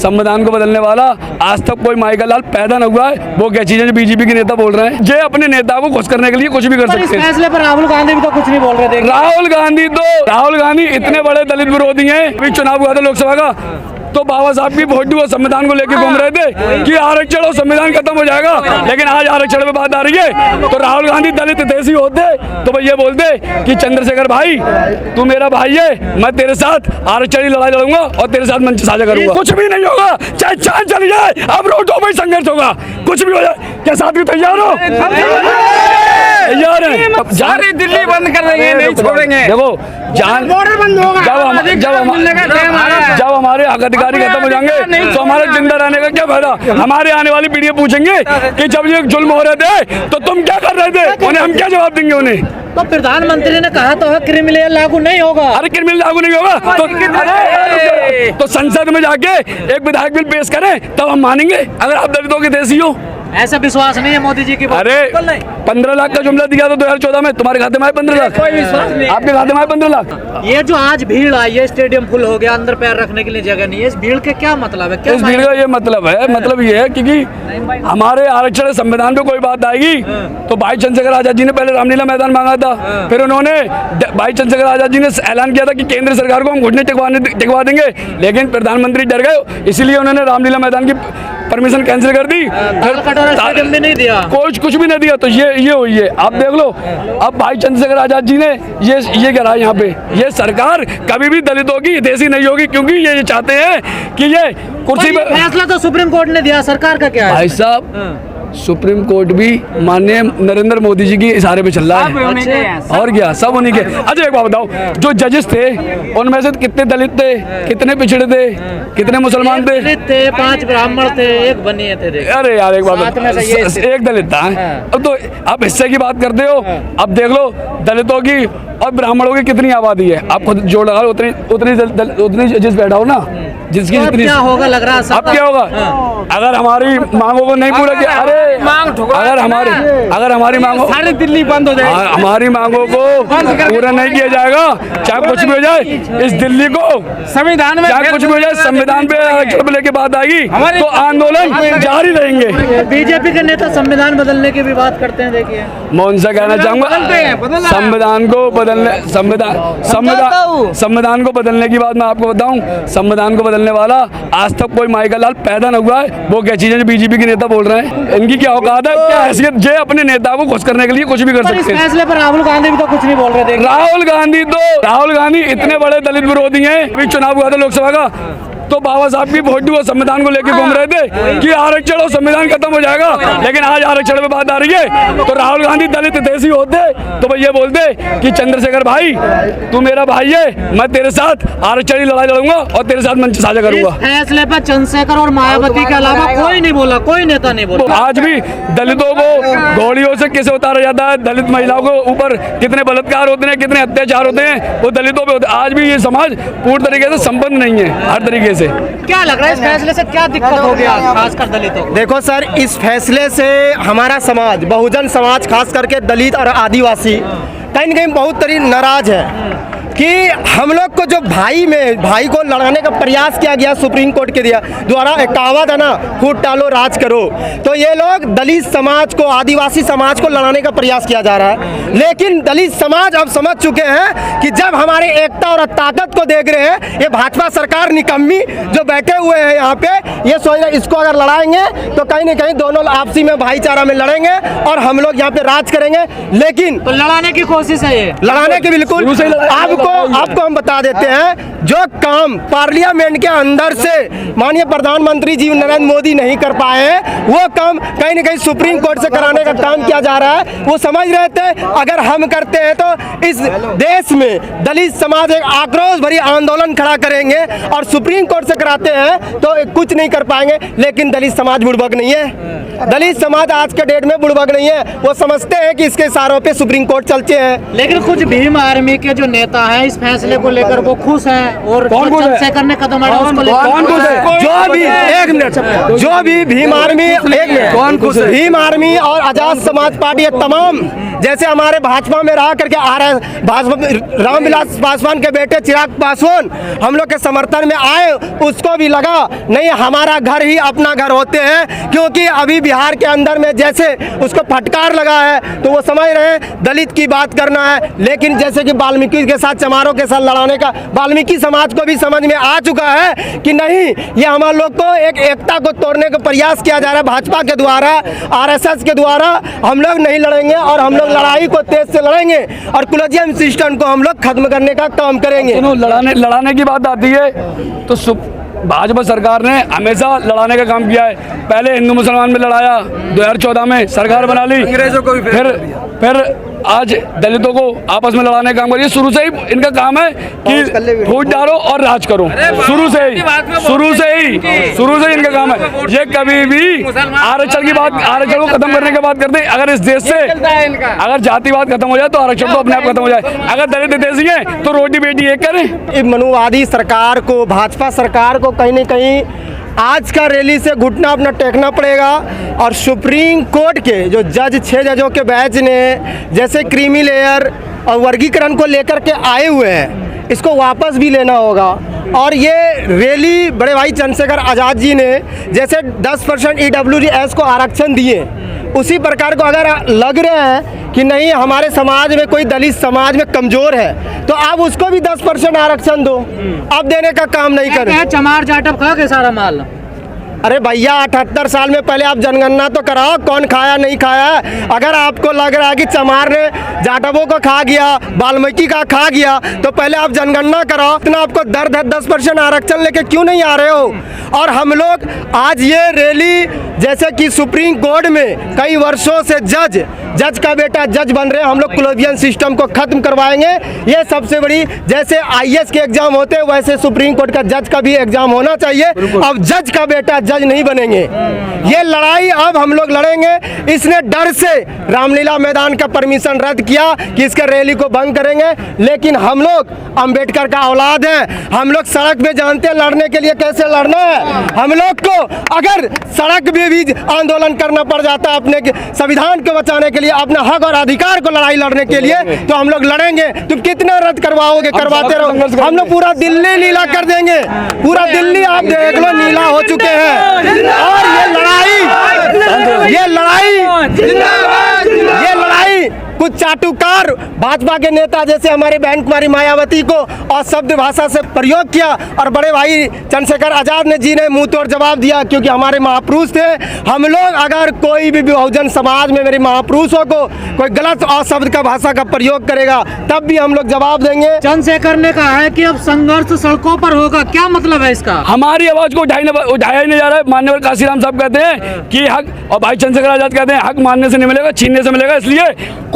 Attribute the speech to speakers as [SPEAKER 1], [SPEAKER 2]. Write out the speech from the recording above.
[SPEAKER 1] संविधान को बदलने वाला आज तक कोई माइकल लाल पैदा न हुआ है। वो क्या चीजें बीजेपी के नेता बोल रहे हैं, ये अपने नेता को खुश करने के लिए कुछ भी कर सकते हैं।
[SPEAKER 2] फैसले पर राहुल गांधी भी तो कुछ नहीं बोल रहे थे।
[SPEAKER 1] राहुल गांधी इतने बड़े दलित विरोधी हैं। अभी चुनाव हुआ था लोकसभा का, तो बाबा साहब की फोटो और संविधान को लेकर घूम रहे थे कि आरक्षण और संविधान खत्म हो जाएगा, लेकिन आज आरक्षण पे बात आ रही है। तो राहुल गांधी दलित देशी होते तो भाई ये बोलते कि चंद्रशेखर भाई तू मेरा भाई है, मैं तेरे साथ आरक्षण की लड़ाई लड़ूंगा और तेरे साथ मंच साझा करूंगा। कुछ भी नहीं होगा, चाहे चांद चली जाए, अब रोडों में संघर्ष होगा, कुछ भी हो जाए। क्या साथ भी तैयार हो? तैयार है।
[SPEAKER 3] सारी दिल्ली बंद कर देंगे, नहीं छोड़ेंगे।
[SPEAKER 1] देखो जान
[SPEAKER 3] बॉर्डर बंद होगा,
[SPEAKER 1] जब हमारे हक अधिकारी खत्म हो जाएंगे तो हमारे जिंदा रहने का क्या फायदा। हमारे आने वाली पीढ़ी पूछेंगे कि जब ये जुल्म हो रहे थे तो तुम क्या कर रहे थे, उन्हें हम क्या जवाब देंगे उन्हें।
[SPEAKER 2] तो प्रधानमंत्री ने कहा तो है क्रिमिनल लागू नहीं होगा।
[SPEAKER 1] अरे क्रिमिनल लागू नहीं होगा तो संसद में जाके एक विधायक बिल पेश करें तब हम मानेंगे, अगर आप दलितों के देशी हो।
[SPEAKER 2] ऐसा विश्वास नहीं है मोदी जी की बात।
[SPEAKER 1] अरे 15 लाख का जुमला दिया था 2014 में, तुम्हारे खाते में आए 15 लाख,
[SPEAKER 2] कोई विश्वास नहीं।
[SPEAKER 1] आपके खाते में आए 15 लाख।
[SPEAKER 2] ये जो आज भीड़ आई है, स्टेडियम फुल हो गया, अंदर पैर रखने के लिए जगह नहीं है, इस भीड़ के क्या मतलब है? क्या
[SPEAKER 1] इस भीड़ का ये मतलब ये है क्योंकि हमारे आरक्षण संविधान पे कोई बात आएगी तो भाई चंद्रशेखर आजाद जी ने पहले रामलीला मैदान मांगा था, फिर उन्होंने भाई चंद्रशेखर आजाद जी ने ऐलान किया था कि केंद्र सरकार को हम घुटने टिकवा देंगे, लेकिन प्रधानमंत्री डर गए, इसीलिए उन्होंने रामलीला मैदान की परमिशन कैंसिल कर दी,
[SPEAKER 2] भी नहीं दिया,
[SPEAKER 1] कुछ भी नहीं दिया। तो ये हुई है, आप देख लो। अब भाई चंद्रशेखर आजाद जी ने ये करा यहाँ पे, ये सरकार कभी भी दलितों की देशी नहीं होगी, क्योंकि ये चाहते हैं कि ये कुर्सी पे।
[SPEAKER 2] फैसला तो सुप्रीम कोर्ट ने दिया, सरकार का क्या है?
[SPEAKER 1] भाई साहब सुप्रीम कोर्ट भी माननीय नरेंद्र मोदी जी के इशारे पे चल रहा है, और क्या सब उन्हीं के। अच्छा एक बात बताओ, जो जजेस थे उनमें से कितने दलित थे, कितने पिछड़े थे, कितने मुसलमान थे?
[SPEAKER 2] 5 ब्राह्मण थे, 1 बनिए थे।
[SPEAKER 1] अरे यार एक बात, एक दलित था। अब तो आप हिस्से की बात करते हो, अब देख लो दलितों की और ब्राह्मणों की कितनी आबादी है, आप खुद जोड़ लगा लो, उतनी जजेस बैठा हो ना, जिसकी जितनी।
[SPEAKER 2] क्या होगा लग रहा है?
[SPEAKER 1] अब क्या होगा अगर हमारी मांगों को नहीं पूरा किया? अरे अगर हमारी मांगों,
[SPEAKER 3] सारी दिल्ली बंद हो जाएगी,
[SPEAKER 1] हमारी मांगों को पूरा नहीं किया जाएगा, चाहे कुछ भी हो जाए, इस दिल्ली को
[SPEAKER 3] संविधान में
[SPEAKER 1] चाहे कुछ भी हो जाए, संविधान पे आरक्षण लेके बात आएगी तो आंदोलन जारी रहेंगे।
[SPEAKER 2] बीजेपी के नेता संविधान बदलने की भी बात करते हैं, देखिए।
[SPEAKER 1] मैं उनसे कहना चाहूंगा संविधान को बदलने, संविधान को बदलने की बात मैं आपको बताऊं, संविधान को बदलने वाला आज तक कोई माइकल लाल पैदा न हुआ है। वो क्या चीजें बीजेपी के नेता बोल रहे हैं, इनकी क्या औकात है, क्या हैसियत, ये अपने नेता को खुश करने के लिए कुछ भी कर सकते हैं।
[SPEAKER 2] फैसले पर राहुल गांधी भी तो कुछ नहीं बोल रहे थे।
[SPEAKER 1] राहुल गांधी इतने बड़े दलित विरोधी हैं। अभी चुनाव हुआ था लोकसभा का, तो बाबा साहब की फोटो और संविधान को लेकर घूम रहे थे कि आरक्षण और संविधान खत्म हो जाएगा, लेकिन आज आरक्षण पे बात आ रही है। तो राहुल गांधी दलित देशी होते तो भाई ये बोलते कि चंद्रशेखर भाई तू मेरा भाई है, मैं तेरे साथ आरक्षण की लड़ाई लड़ूंगा और तेरे साथ मंच साझा करूंगा।
[SPEAKER 2] फैसले पर चंद्रशेखर और मायावती के अलावा कोई नहीं बोला, कोई नेता नहीं बोला।
[SPEAKER 1] आज भी दलितों को घोड़ियों से कैसे उतारा जाता है, दलित महिलाओं को ऊपर कितने बलात्कार होते हैं, कितने अत्याचार होते हैं, वो दलितों पे होते हैं। आज भी ये समाज पूरी तरीके से संपन्न नहीं है हर तरीके से।
[SPEAKER 2] क्या लग रहा है इस फैसले से क्या दिक्कत हो गया खासकर दलितों को?
[SPEAKER 4] देखो सर, इस फैसले से हमारा समाज, बहुजन समाज, खास करके दलित और आदिवासी कहीं न कहीं बहुत नाराज है कि हम लोग को जो भाई को लड़ाने का प्रयास किया गया सुप्रीम कोर्ट के द्वारा, एक कहावत है ना, फूट टालो राज करो, तो ये लोग दलित समाज को, आदिवासी समाज को लड़ाने का प्रयास किया जा रहा है। लेकिन दलित समाज अब समझ चुके हैं कि जब हमारे एकता और ताकत को देख रहे हैं, ये भाजपा सरकार निकम्मी जो बैठे हुए हैं यहाँ पे, ये सोच रहे इसको अगर लड़ाएंगे तो कहीं न कहीं दोनों आपसी में भाईचारा में लड़ेंगे और हम लोग यहाँ पे राज करेंगे। लेकिन
[SPEAKER 2] तो लड़ाने की कोशिश है, ये
[SPEAKER 4] लड़ाने की बिल्कुल आपको हम बता देते हैं, जो काम पार्लियामेंट के अंदर से माननीय प्रधानमंत्री जी नरेंद्र मोदी नहीं कर पाए हैं, वो काम कहीं न कहीं सुप्रीम कोर्ट से कराने का काम किया जा रहा है। वो समझ रहे थे अगर हम करते हैं तो इस देश में दलित समाज एक आक्रोश भरी आंदोलन खड़ा करेंगे, और सुप्रीम कोर्ट से कराते हैं तो कुछ नहीं कर पाएंगे। लेकिन दलित समाज बुड़बक नहीं है, दलित समाज आज के डेट में बुड़बक नहीं है। वो समझते हैं कि इसके इशारों पे सुप्रीम कोर्ट चलते हैं।
[SPEAKER 2] लेकिन कुछ भीम आर्मी के जो नेता हैं इस फैसले को लेकर वो खुश हैं, और चंद्रशेखर ने कदम उठाया उसको लेकर
[SPEAKER 4] जो भी एक मिनट, जो भी भीम आर्मी, एक मिनट, भीम आर्मी और आजाद समाज पार्टी, ये तमाम जैसे हमारे भाजपा में रहा करके आ रहे भाजपा रामविलास पासवान के बेटे चिराग पासवान हम लोग के समर्थन में आए, उसको भी लगा नहीं हमारा घर ही अपना घर होते हैं, क्योंकि अभी बिहार के अंदर में जैसे उसको फटकार लगा है तो वो समझ रहे हैं दलित की बात करना है। लेकिन जैसे कि वाल्मीकि के साथ चमारों के साथ लड़ाने का वाल्मीकि समाज को भी समझ में आ चुका है कि नहीं, ये हमारे लोग को एक एकता को तोड़ने का प्रयास किया जा रहा है भाजपा के द्वारा, आरएसएस के द्वारा। हम लोग नहीं लड़ेंगे और हम लोग लड़ाई को तेज से लड़ेंगे और कोलिजियम सिस्टम को हम लोग खत्म करने का काम करेंगे।
[SPEAKER 1] लड़ाने की बात आती है तो भाजपा सरकार ने हमेशा लड़ाने का काम किया है। पहले हिंदू मुसलमान में लड़ाया, 2014 में सरकार बना ली, अंग्रेजों को भी फिर आज दलितों को आपस में लड़ाने का काम करिए। शुरू से ही इनका काम है कि फूट डालो और राज करो, शुरू से ही इनका काम है। ये कभी भी आरक्षण की बात, आरक्षण को खत्म करने की बात करते हैं। अगर इस देश से अगर जातिवाद खत्म हो जाए तो आरक्षण तो अपने आप खत्म हो जाए। अगर दलित देश हैं तो रोटी बेटी एक करें।
[SPEAKER 4] मनुवादी सरकार को, भाजपा सरकार को कहीं न कहीं आज का रैली से घुटना अपना टेकना पड़ेगा। और सुप्रीम कोर्ट के जो जज, 6 जजों के बेंच ने जैसे क्रीमी लेयर और वर्गीकरण को लेकर के आए हुए हैं, इसको वापस भी लेना होगा। और ये रैली बड़े भाई चंद्रशेखर आज़ाद जी ने जैसे 10% EWS को आरक्षण दिए, उसी प्रकार को अगर लग रहा है कि नहीं हमारे समाज में कोई दलित समाज में कमज़ोर है तो आप उसको भी 10% आरक्षण दो। अब देने का काम नहीं करें।
[SPEAKER 2] चमार जाटव खा के सारा माल।
[SPEAKER 4] अरे भैया 78 साल में पहले आप जनगणना तो कराओ, कौन खाया नहीं खाया। अगर आपको लग रहा है कि चमार ने जाटवों को खा गया, वाल्मीकि का खा गया, तो पहले आप जनगणना कराओ। इतना आपको दर्द है, 10% आरक्षण लेके क्यों नहीं आ रहे हो। और हम लोग आज ये रैली जैसे कि सुप्रीम कोर्ट में कई वर्षों से जज का बेटा जज बन रहे हैं, हम लोग कोलिजियम सिस्टम को खत्म करवाएंगे। ये सबसे बड़ी, जैसे IAS के एग्जाम होते हैं वैसे सुप्रीम कोर्ट का जज का भी एग्जाम होना चाहिए। अब जज का बेटा जज नहीं बनेंगे। ये लड़ाई अब हम लोग लड़ेंगे। इसने डर से रामलीला मैदान का परमिशन रद्द किया कि इसके रैली को बंद करेंगे, लेकिन हम लोग अंबेडकर का औलाद है। हम लोग सड़क में जानते हैं लड़ने के लिए कैसे लड़ना है। हम लोग को अगर सड़क में भी आंदोलन करना पड़ जाता है अपने संविधान को बचाने के लिए, अपना हक और अधिकार को लड़ाई लड़ने के लिए, तो हम लोग लड़ेंगे। तुम कितना रद्द करवाओगे, करवाते रहो। हम लोग पूरा दिल्ली नीला कर देंगे। पूरा दिल्ली आप देख लो नीला हो चुके हैं। और ये लड़ाई कुछ चाटुकार भाजपा के नेता जैसे हमारे बहन कुमारी मायावती को अशब्द भाषा से प्रयोग किया, और बड़े भाई चंद्रशेखर आज़ाद ने जी ने मुंह तोड़ जवाब दिया, क्योंकि हमारे महापुरुष थे। हम लोग अगर कोई भी बहुजन समाज में मेरे महापुरुषों को कोई गलत अशब्द का भाषा का प्रयोग करेगा तब भी हम लोग जवाब देंगे।
[SPEAKER 2] चंद्रशेखर ने कहा है कि अब संघर्ष सड़कों पर होगा, क्या मतलब है इसका?
[SPEAKER 1] हमारी आवाज को उठाया नहीं जा रहा है। माननीय काशीराम साहब कहते हैं कि हक, और भाई चंद्रशेखर आज़ाद कहते हैं हक मानने से नहीं मिलेगा, छीनने से मिलेगा। इसलिए